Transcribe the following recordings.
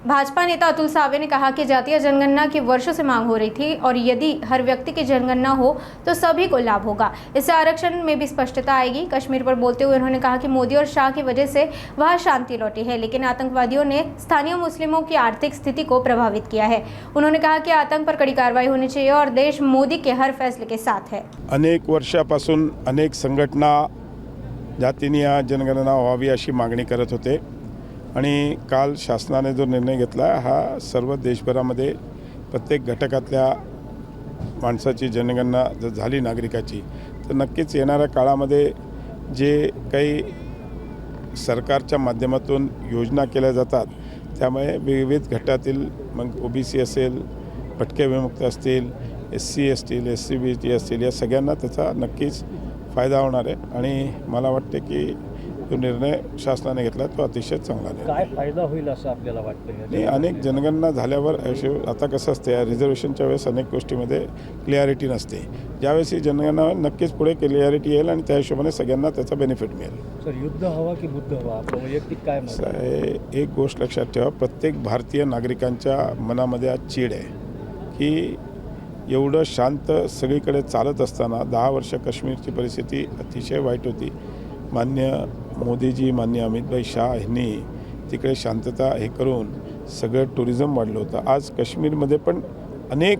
भाजपा नेता अतुल सावे ने कहा कि जातीय जनगणना की वर्षों से मांग हो रही थी और यदि हर व्यक्ति की जनगणना हो तो सभी को लाभ होगा। इससे आरक्षण में भी स्पष्टता आएगी। कश्मीर पर बोलते हुए उन्होंने कहा कि मोदी और शाह की वजह से वहां शांति लौटी है, लेकिन आतंकवादियों ने स्थानीय मुस्लिमों की आर्थिक स्थिति को प्रभावित किया है। उन्होंने कहा कि आतंक पर कड़ी कार्रवाई होनी चाहिए और देश मोदी के हर फैसले के साथ है। अनेक वर्षापासून अनेक संघटना जातीय जनगणना व्हावी अशी मागणी करत होते आणि काल शासनाने जो निर्णय घेतला हा सर्व देशभरामध्ये प्रत्येक घटकातल्या माणसाची जनगणना जर झाली नागरिकाची तर नक्कीच येणाऱ्या काळामध्ये जे काही सरकारच्या माध्यमातून योजना केल्या जातात त्यामुळे विविध घटातील मग ओबीसी असेल, भटके विमुक्त असतील, SC असतील, SC/BC असतील, या सगळ्यांना त्याचा नक्कीच फायदा होणार आहे आणि मला वाटते की जो निर्णय शासनाने घेतला तो अतिशय चांगला निर्णय। काय फायदा होईल असं आपल्याला वाटतं? अनेक जनगणना झाल्यावर आता कसं असते रिझर्वेशनच्या वेळेस अनेक गोष्टीमध्ये क्लिअरिटी नसते, ज्यावेळेस ही जनगणना नक्कीच पुढे क्लिअरिटी येईल आणि त्या हिशोबाने सगळ्यांना त्याचा बेनिफिट मिळेल। सर, युद्ध हवा की बुद्ध हवा, आपलं वैयक्तिक काय मत आहे? एक गोष्ट लक्षात ठेवा, प्रत्येक भारतीय नागरिकांच्या मनामध्ये आज चीड आहे की एवढं शांत सगळीकडे चालत असताना 10 वर्ष काश्मीरची परिस्थिती अतिशय वाईट होती। मान्य मोदीजी, मान्य अमितभाई शाह यांनी तिकडे शांतता हे करून सगळं टुरिझम वाढलं होतं। आज काश्मीरमध्ये पण अनेक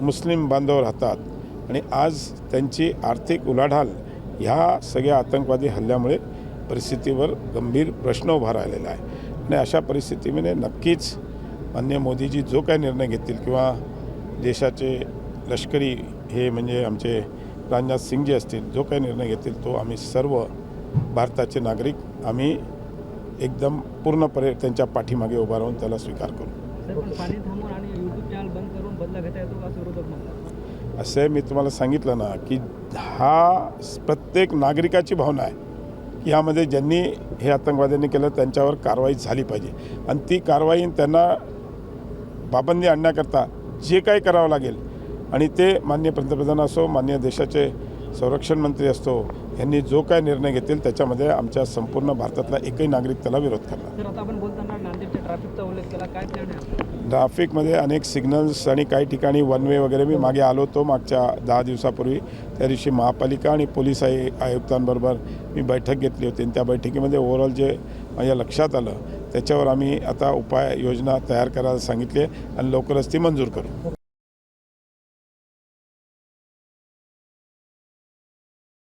मुस्लिम बांधव राहतात आणि आज त्यांची आर्थिक उलाढाल ह्या सगळ्या आतंकवादी हल्ल्यामुळे परिस्थितीवर गंभीर प्रश्न उभा राहिलेला आहे आणि अशा परिस्थितीमध्ये नक्कीच मान्य मोदीजी जो काही निर्णय घेतील किंवा देशाचे लष्करी हे म्हणजे आमचे राजनाथ सिंग जी असतील जो काही निर्णय घेतील तो आम्ही सर्व भारताचे नागरिक आम्ही एकदम पूर्णपणे त्यांच्या पाठीमागे उभा राहून त्याला स्वीकार करू। असे मी तुम्हाला सांगितलं ना की हा प्रत्येक नागरिकाची भावना आहे की यामध्ये ज्यांनी हे आतंकवाद्यांनी केलं त्यांच्यावर कारवाई झाली पाहिजे आणि ती कारवाई त्यांना पाबंदी आणण्याकरता जे काही करावं लागेल आणि ते माननीय पंतप्रधान असो, माननीय देशाचे संरक्षण मंत्री असतो, यांनी जो काय निर्णय घेतील त्याच्यामध्ये आमच्या संपूर्ण भारतातला एकही नागरिक त्याला विरोध करणार। सर, आता आपण बोलताना नांदेडच्या ट्रॅफिकचा उल्लेख केला, काय प्लॅन आहे? ट्रॅफिकमध्ये अनेक सिग्नल्स आणि काही ठिकाणी वन वे वगैरे मी मागे आलो होतो मागच्या 10 दिवसापूर्वी। त्या दिवशी महापालिका आणि पोलीस आयुक्तांबरोबर मी बैठक घेतली होती आणि त्या बैठकीमध्ये ओव्हरऑल जे माझ्या लक्षात आलं त्याच्यावर आम्ही आता उपाययोजना तयार करायला सांगितली आणि लवकरच ती मंजूर करू।